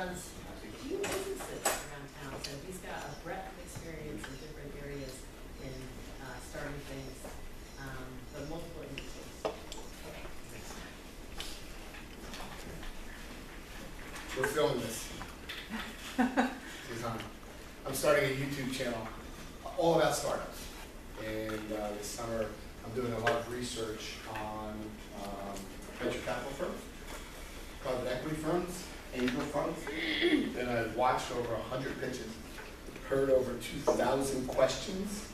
runs a few businesses around town, so he's got a breadth of experience in different areas in starting things, but multiple industries. We're filming this. I'm starting a YouTube channel all about startups. And this summer, I'm doing a lot of research on venture capital firms, private equity firms, angel funds. And I've watched over 100 pitches, heard over 2,000 questions.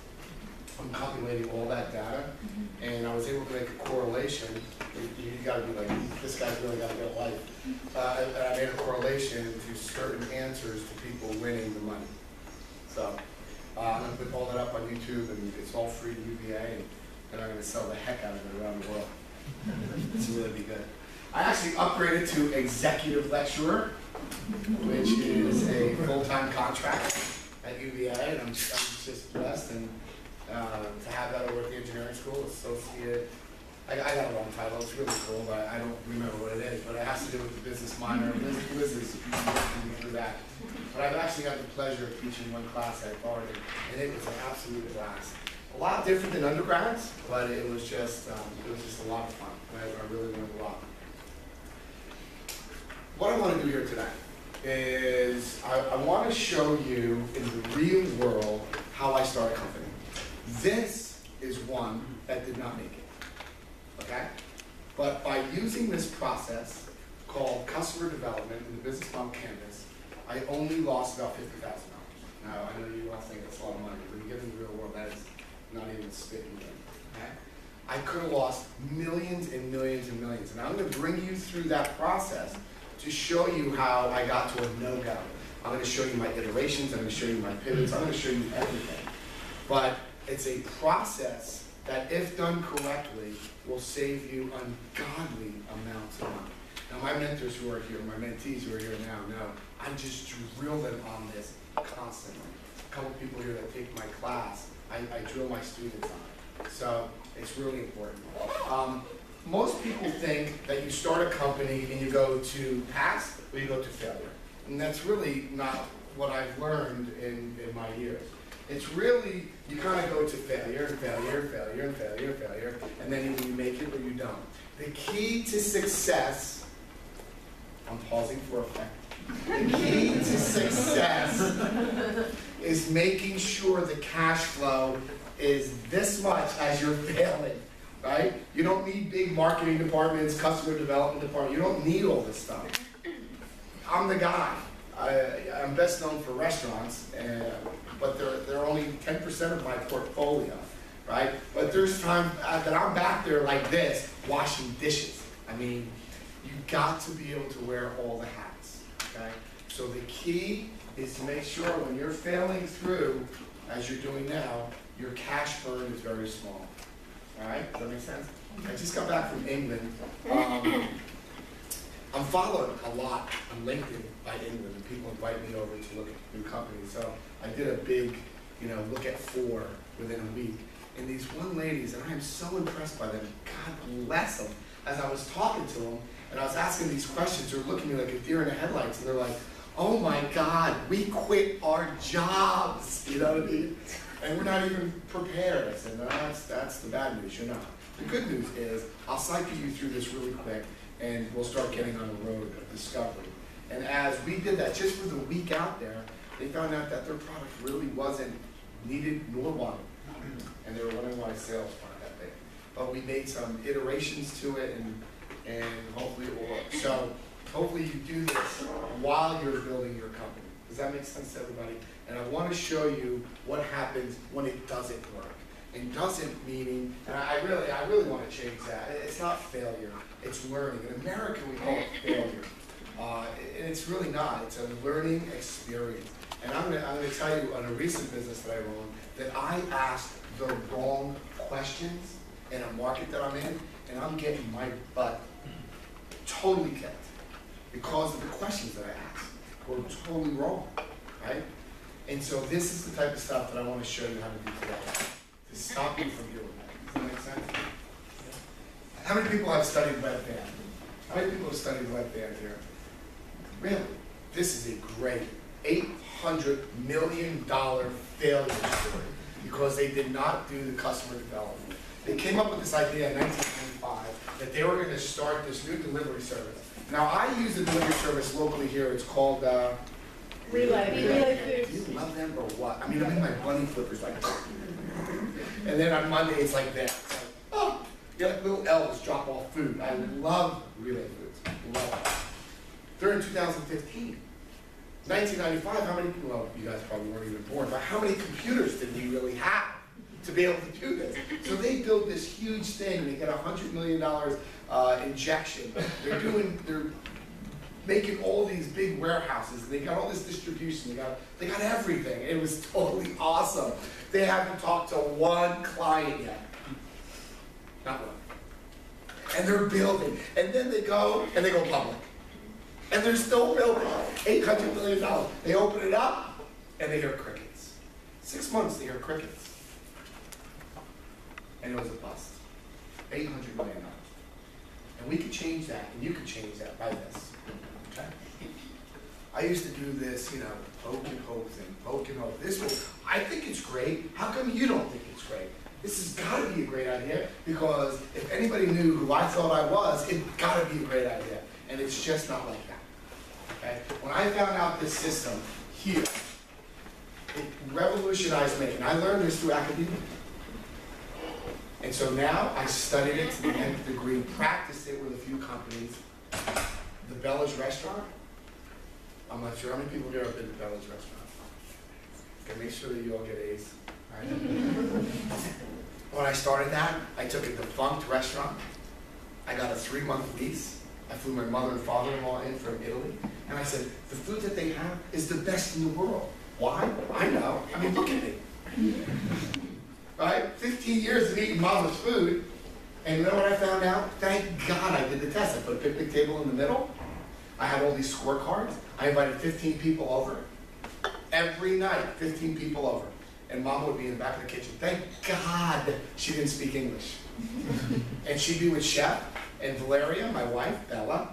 I'm calculating all that data, and I was able to make a correlation. You gotta be like, this guy's really gotta get a life. And I made a correlation to certain answers to people winning the money. So I'm gonna put all that up on YouTube, and it's all free to UVA, and I'm gonna sell the heck out of it around the world. It's really be good. I actually upgraded to executive lecturer, which is a full-time contract at UVA, and I'm just blessed. And to have that over at the engineering school, associate, I got a long title, it's really cool, but I don't remember what it is, but it has to do with the business minor. Liz is through that. But I've actually had the pleasure of teaching one class at Barton, and it was an absolute blast. A lot different than undergrads, but it was just a lot of fun. I really learned a lot. What I want to do here today is I want to show you in the real world how I start a company. This is one that did not make it, okay? But by using this process called customer development in the business model canvas, I only lost about $50,000. Now, I know you all think that's a lot of money. When you get in the real world, that is not even spitting in, okay? I could have lost millions and millions and millions. And I'm going to bring you through that process to show you how I got to a no-go. I'm going to show you my iterations. I'm going to show you my pivots. I'm going to show you everything. But it's a process that, if done correctly, will save you ungodly amounts of money. Now, my mentors who are here, my mentees who are here now know I just drill them on this constantly. A couple people here that take my class, I drill my students on it. So it's really important. Most people think that you start a company and you go to pass or you go to failure. And that's really not what I've learned in my years. It's really, you kind of go to failure and failure and failure and failure and failure, and then either you make it or you don't. The key to success, I'm pausing for effect. The key to success is making sure the cash flow is this much as you're failing, right? You don't need big marketing departments, customer development department. You don't need all this stuff. I'm the guy. I'm best known for restaurants, but they're only 10% of my portfolio, right? But there's time that I'm back there like this, washing dishes. I mean, you got to be able to wear all the hats, okay? So the key is to make sure when you're failing through, as you're doing now, your cash burn is very small. All right, does that make sense? I just got back from England. I'm followed a lot on LinkedIn by England, and people invite me over to look at new companies. So I did a big, look at 4 within a week. And these one ladies, and I am so impressed by them, God bless them. As I was talking to them, and I was asking these questions, they're looking at me like a deer in the headlights, and they're like, oh my God, we quit our jobs, you know what I mean? And we're not even prepared. I said, no, that's the bad news, you're not. The good news is, I'll cycle you through this really quick, and we'll start getting on the road of discovery. And as we did that, just for the week out there, they found out that their product really wasn't needed nor wanted. And they were wondering why sales weren't that big. But we made some iterations to it, and hopefully it will work. So hopefully you do this while you're building your company. Does that make sense to everybody? And I want to show you what happens when it doesn't work. And doesn't meaning, and I really want to change that. It's not failure, it's learning. In America, we call it failure. And it's really not. It's a learning experience. And I'm going to tell you on a recent business that I run that I asked the wrong questions in a market that I'm in, and I'm getting my butt totally kicked because of the questions that I asked were totally wrong, right? And so this is the type of stuff that I want to show you how to do today to stop you from doing that. Does that make sense? How many people have studied web band? How many people have studied web band here? Really? This is a great $800 million failure story because they did not do the customer development. They came up with this idea in 1995 that they were going to start this new delivery service. Now, I use the delivery service locally here. It's called Relay do you love them or what? I mean, I'm in my bunny flippers like that. And then on Monday, it's like that. It's like, oh, you're like little elves drop off food. I love Relay Foods. Love it. They're in 2015. 1995, how many people, well, you guys probably weren't even born, but how many computers did we really have to be able to do this? So they built this huge thing. They get $100 million injection. They're making all these big warehouses. They got all this distribution. They got everything. It was totally awesome. They haven't talked to one client yet. Not one. And they're building. And then they go public. And they're still building. $800 million. They open it up and they hear crickets. 6 months they hear crickets. And it was a bust. $800 million. And we could change that, and you could change that by this. Okay? I used to do this, you know, poke and hope thing, poke and hope. This was, I think it's great. How come you don't think it's great? This has got to be a great idea, because if anybody knew who I thought I was, it's got to be a great idea. And it's just not like that. Okay? When I found out this system here, it revolutionized me. And I learned this through academia. And so now I studied it to the nth degree, practiced it with a few companies. The Bella's restaurant. I'm not sure how many people here have been to Bella's restaurant. Okay, make sure that you all get A's. All right? When I started that, I took a defunct restaurant. I got a 3-month lease. I flew my mother and father-in-law in from Italy. And I said, the food that they have is the best in the world. Why? I know. I mean, look at me. Right? 15 years of eating mama's food. And you know what I found out? Thank God I did the test. I put a picnic table in the middle. I had all these scorecards. I invited 15 people over. Every night, 15 people over. And Mama would be in the back of the kitchen. Thank God she didn't speak English. And she'd be with Chef and Valeria, my wife, Bella.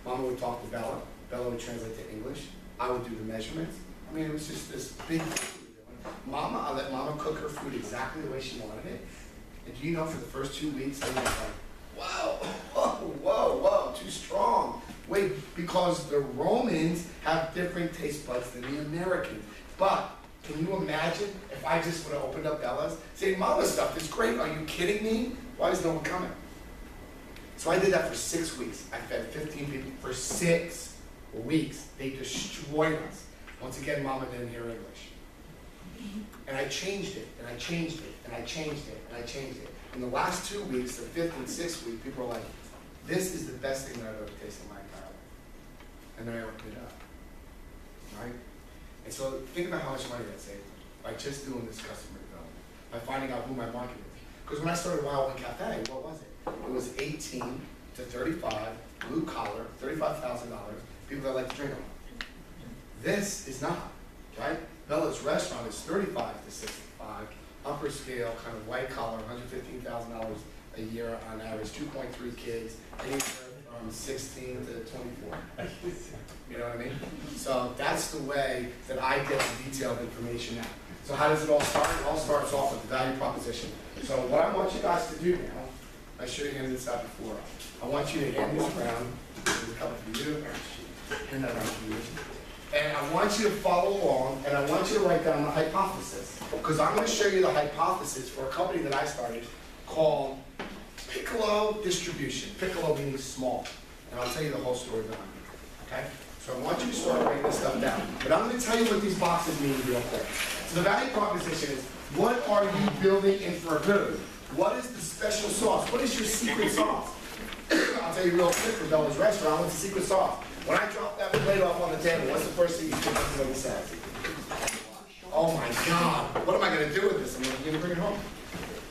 Mama would talk to Bella. Bella would translate to English. I would do the measurements. I mean, it was just this big thing we were doing. Mama, I let Mama cook her food exactly the way she wanted it. And do you know, for the first 2 weeks, they were like, whoa, whoa, whoa, whoa, too strong. Wait, because the Romans have different taste buds than the Americans. But can you imagine if I just would have opened up Bella's, saying, Mama's stuff is great, are you kidding me? Why is no one coming? So I did that for 6 weeks. I fed 15 people for 6 weeks. They destroyed us. Once again, Mama didn't hear English. And I changed it, and I changed it, and I changed it, and I changed it. In the last 2 weeks, the 5th and 6th week, people were like, this is the best thing that I've ever tasted in my entire life. And then I opened it up. Right? And so think about how much money that saved by just doing this customer development, by finding out who my market is. Because when I started Wild Wing Cafe, what was it? It was 18 to 35, blue collar, $35,000, people that like to drink them. This is not, right? Bella's restaurant is 35 to 65, upper scale, kind of white collar, $115,000 a year on average, 2.3 kids, anywhere from 16 to 24. You know what I mean? So that's the way that I get the detailed information out. So how does it all start? It all starts off with the value proposition. So what I want you guys to do now, I should have handed this out before. I want you to hand this around. There's a couple for you. Hand that around for you. And I want you to follow along, and I want you to write down the hypothesis. Because I'm going to show you the hypothesis for a company that I started called Piccolo Distribution. Piccolo meaning small. And I'll tell you the whole story behind it. Okay? So I want you to start writing this stuff down. But I'm going to tell you what these boxes mean real quick. So the value proposition is, what are you building in for food? What is the special sauce? What is your secret sauce? I'll tell you real quick for Bella's restaurant, what's the secret sauce? When I drop that plate off on the table, what's the first thing you think of when he says? Oh my God, what am I going to do with this? I'm going to bring it home.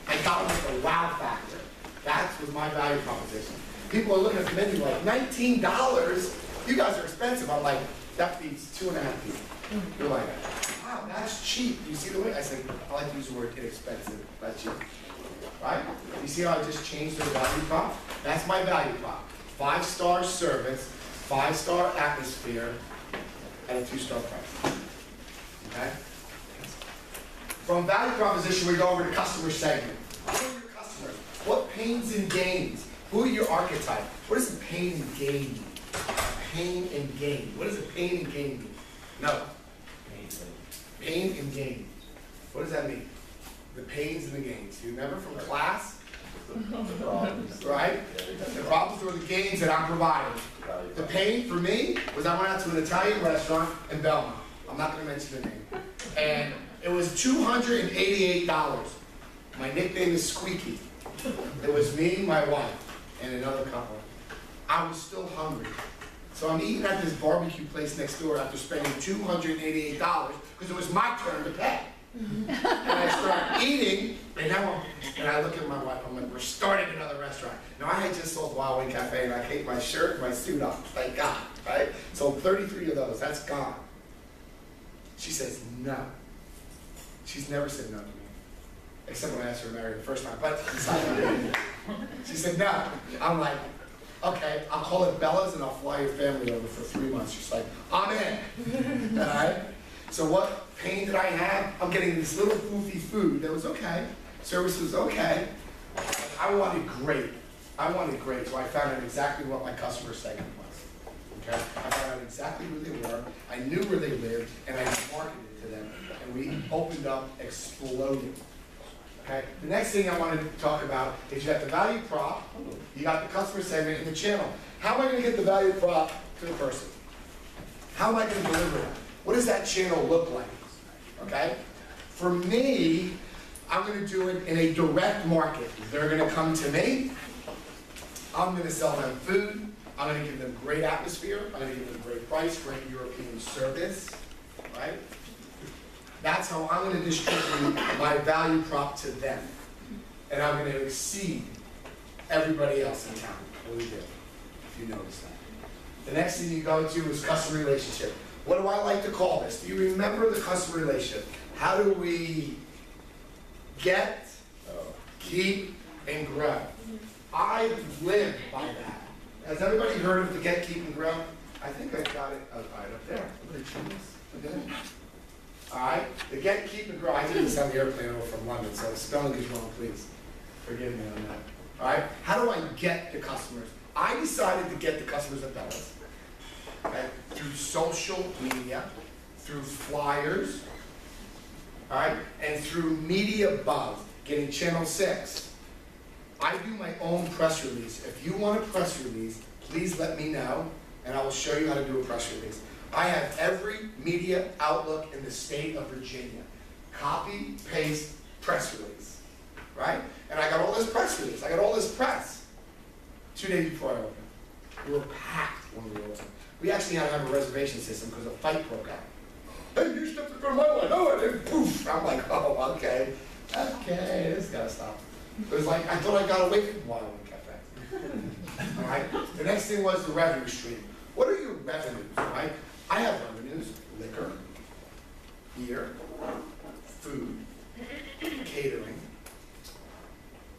I got it with the wow factor. That was my value proposition. People are looking at the menu like, $19? You guys are expensive. I'm like, that feeds 2.5 people. You're like, wow, that's cheap. You see the way? I say, I like to use the word inexpensive, not cheap. Right? You see how I just changed the value prop? That's my value prop. 5-star service, 5-star atmosphere, at a 2-star price. Okay? From value proposition, we go over to customer segment. Who are your customers? What pains and gains? Who are your archetype? What does a pain and gain mean? Pain and gain. What does a pain and gain mean? No. Pain and gain. What does that mean? The pains and the gains. Do you remember from class? Right? The problems or the gains that I'm providing. The pain for me was I went out to an Italian restaurant in Belmont. I'm not going to mention the name. And it was $288. My nickname is Squeaky. It was me, my wife, and another couple. I was still hungry. So I'm eating at this barbecue place next door after spending $288 because it was my turn to pay. And I start eating, and I look at my wife, I'm like, we're starting another restaurant. Now I had just sold Wild Wing Cafe, and I hate my shirt, my suit off, thank God, right? Sold 33 of those, that's gone. She says no. She's never said no to me, except when I asked her to marry her the first time, but she said no. I'm like, okay, I'll call it Bella's, and I'll fly your family over for 3 months. She's like, I'm in, all right? So what pain did I have? I'm getting this little goofy food that was okay. Service was okay. I wanted great. I wanted great. So I found out exactly what my customer segment was. Okay? I found out exactly who they were. I knew where they lived, and I marketed to them. And we opened up exploding. Okay? The next thing I wanted to talk about is you got the value prop, you got the customer segment, and the channel. How am I going to get the value prop to the person? How am I going to deliver that? What does that channel look like? Okay? For me, I'm going to do it in a direct market. They're going to come to me. I'm going to sell them food. I'm going to give them great atmosphere. I'm going to give them great price, great European service. Right? That's how I'm going to distribute my value prop to them. And I'm going to exceed everybody else in town. What do we do? If you notice that. The next thing you go to is customer relationship. What do I like to call this? Do you remember the customer relationship? How do we get, keep, and grow? I live by that. Has everybody heard of the get, keep, and grow? I think I got it right up there. Look at the genius. All right? The get, keep, and grow. I did this on the airplane over from London, so the spelling is wrong, please. Forgive me on that. All right? How do I get the customers? I decided to get the customers at Bella's. Okay? Through social media, through flyers, all right, and through media buzz, getting Channel 6. I do my own press release. If you want a press release, please let me know, and I will show you how to do a press release. I have every media outlook in the state of Virginia. Copy, paste, press release, right? And I got all this press release. I got all this press 2 days before I opened. We were packed when we opened. We actually had to have a reservation system because a fight broke out. Hey, you stepped in front of my line. Oh, and then poof. I'm like, oh, okay. Okay, this gotta stop. It was like, I thought I got away from Wild Wing Cafe. All right? The next thing was the revenue stream. What are your revenues, right? I have revenues: liquor, beer, food, catering.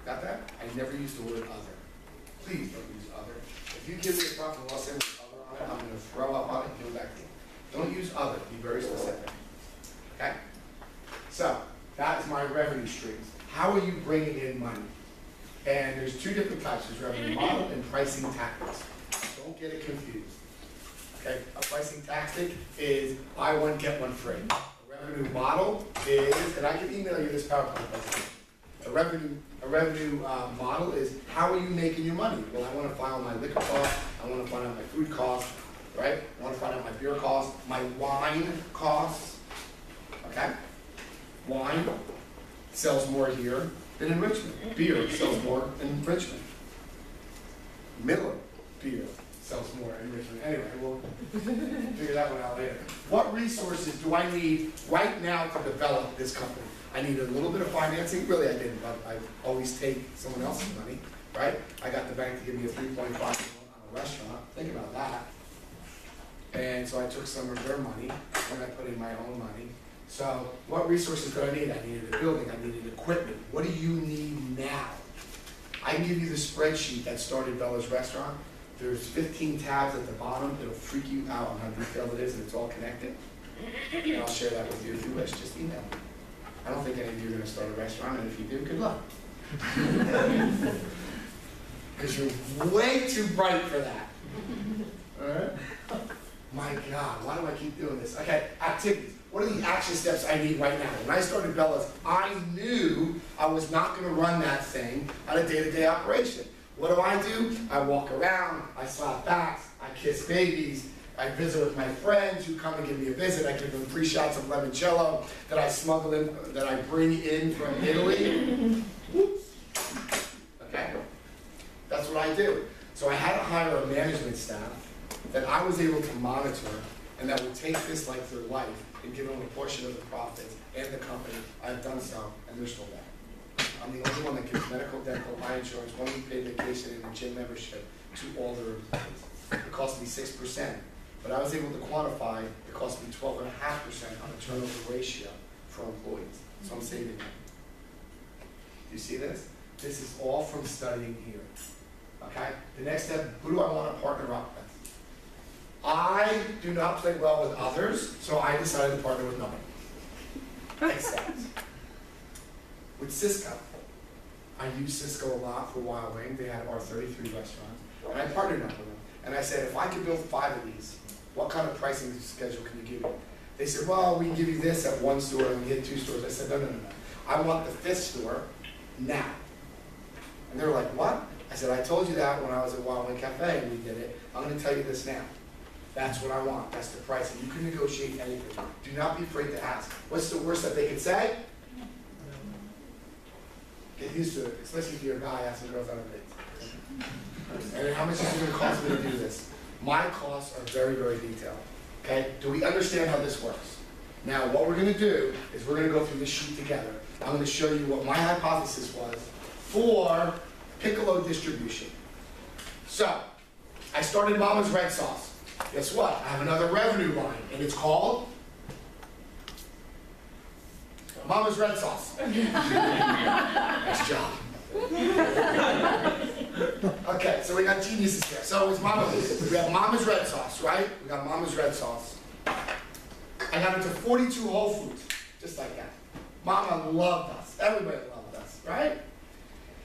Got that? I never use the word other. Please don't use other. If you give me a profit and loss with other on it, I'm going to throw up on it and give it back to you. Don't use other. Be very specific. Okay? So, that's my revenue streams. How are you bringing in money? And there's 2 different types. There's revenue model and pricing tactics. Don't get it confused. Okay? A pricing tactic is buy one, get one free. A revenue model is, and I can email you this PowerPoint presentation. A revenue model is, how are you making your money? Well, I want to find out my liquor cost, I want to find out my food cost, right? I want to find out my beer cost, my wine costs, okay? Wine sells more here than in Richmond. Beer sells more in Richmond. Miller beer sells more in Richmond. Anyway, we'll figure that one out later. What resources do I need right now to develop this company? I need a little bit of financing. Really, I didn't, but I always take someone else's money, right? I got the bank to give me a 3.5 on a restaurant. Think about that. And so I took some of their money, and I put in my own money. So what resources do I need? I needed a building. I needed equipment. What do you need now? I can give you the spreadsheet that started Bella's Restaurant, There's 15 tabs at the bottom. It'll freak you out on how detailed it is, and it's all connected. And I'll share that with you if you wish. Just email me. I don't think any of you are going to start a restaurant, and if you do, good luck. Because you're way too bright for that. All right? My God, why do I keep doing this? Okay, activities. What are the action steps I need right now? When I started Bella's, I knew I was not going to run that thing on a day-to-day operation. What do? I walk around, I slap backs, I kiss babies, I visit with my friends who come and give me a visit. I give them free shots of limoncello that I smuggle in, that I bring in from Italy. Whoops. Okay, that's what I do. So I had to hire a management staff that I was able to monitor and that would take this like their life and give them a portion of the profits and the company. I've done so, and they're still there. I'm the only one that gives medical, dental, eye insurance, 1 week paid vacation, and a gym membership to all their employees. It cost me 6%, but I was able to quantify it cost me 12.5% on a turnover ratio for employees. So I'm saving them. Do you see this? This is all from studying here. Okay? The next step, who do I want to partner up with? I do not play well with others, so I decided to partner with nobody. Except with Cisco. I used Cisco a lot for Wild Wing. They had our 33 restaurants. And I partnered up with them. And I said, if I could build 5 of these, what kind of pricing schedule can you give me? They said, well, we can give you this at 1 store and we hit 2 stores. I said, no. I want the 5th store now. And they were like, what? I said, I told you that when I was at Wild Wing Cafe and we did it. I'm going to tell you this now. That's what I want. That's the pricing. You can negotiate anything. Do not be afraid to ask. What's the worst that they could say? Get used to it, especially if you're a guy asking girls on a date. And how much is it going to cost me to do this? My costs are very, very detailed. Okay? Do we understand how this works? Now, what we're going to do is we're going to go through this sheet together. I'm going to show you what my hypothesis was for piccolo distribution. So, I started Mama's Red Sauce. Guess what? I have another revenue line, and it's called Mama's Red Sauce. Nice job. Okay, so we got geniuses here. So it's we have Mama's Red Sauce, right? We got Mama's Red Sauce. I got into 42 Whole Foods, just like that. Mama loved us. Everybody loved us, right?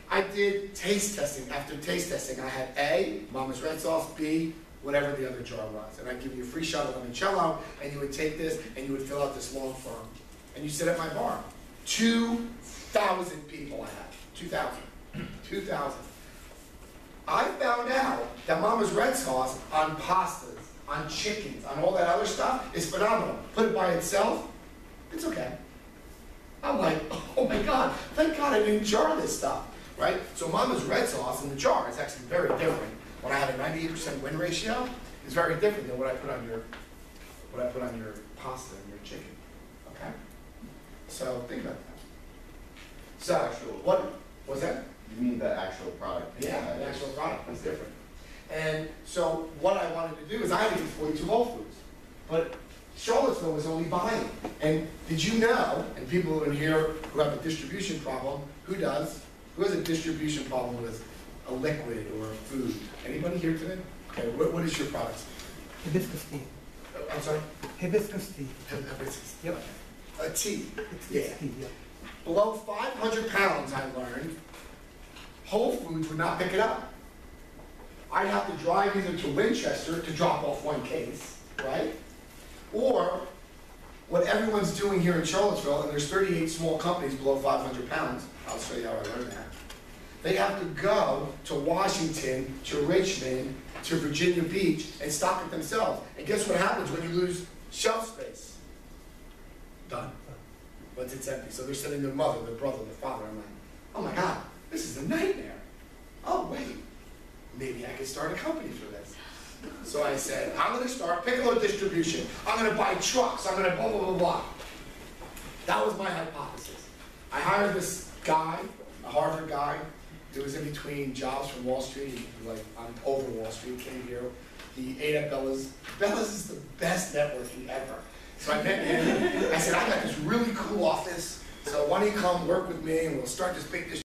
I did taste testing. After taste testing, I had A, Mama's Red Sauce, B, whatever the other jar was. And I'd give you a free shot of limoncello, and you would take this, and you would fill out this long form. And you sit at my bar. 2,000 people I had. 2,000. I found out that Mama's Red Sauce on pastas, on chickens, on all that other stuff is phenomenal. Put it by itself, it's okay. I'm like, oh my God, thank God I didn't jar this stuff, right? So Mama's Red Sauce in the jar is actually very different. When I have a 98% win ratio, it's very different than what I put on your pasta and your chicken. Okay? So think about that. So what was that? You mean the actual product? Yeah, the actual product is different. And so what I wanted to do is I had to get 42 Whole Foods. But Charlottesville was only buying. And did you know, and people who are in here who have a distribution problem, who does? Who has a distribution problem with a liquid or a food? Anybody here today? Okay, what is your product? Hibiscus tea. I'm sorry? Hibiscus tea. Hibiscus. Yep. A tea. It's tea, yeah. Below 500 pounds, I learned, Whole Foods would not pick it up. I'd have to drive either to Winchester to drop off 1 case, right? Or what everyone's doing here in Charlottesville, and there's 38 small companies below 500 pounds. I'll show you how I learned that. They have to go to Washington, to Richmond, to Virginia Beach, and stock it themselves. And guess what happens when you lose shelf space? Done. Once it's empty. So they're sending their mother, their brother, their father. I'm like, oh my God, this is a nightmare. Oh wait, maybe I could start a company for this. So I said, I'm going to start piccolo distribution. I'm going to buy trucks. I'm going to blah, blah, blah, blah. That was my hypothesis. I hired this guy, a Harvard guy. It was in between jobs from Wall Street. Like, I'm over Wall Street, came here. He ate at Bella's. Bella's is the best networking ever. So I met him. I said, I got this really cool office. So why don't you come work with me and we'll start this big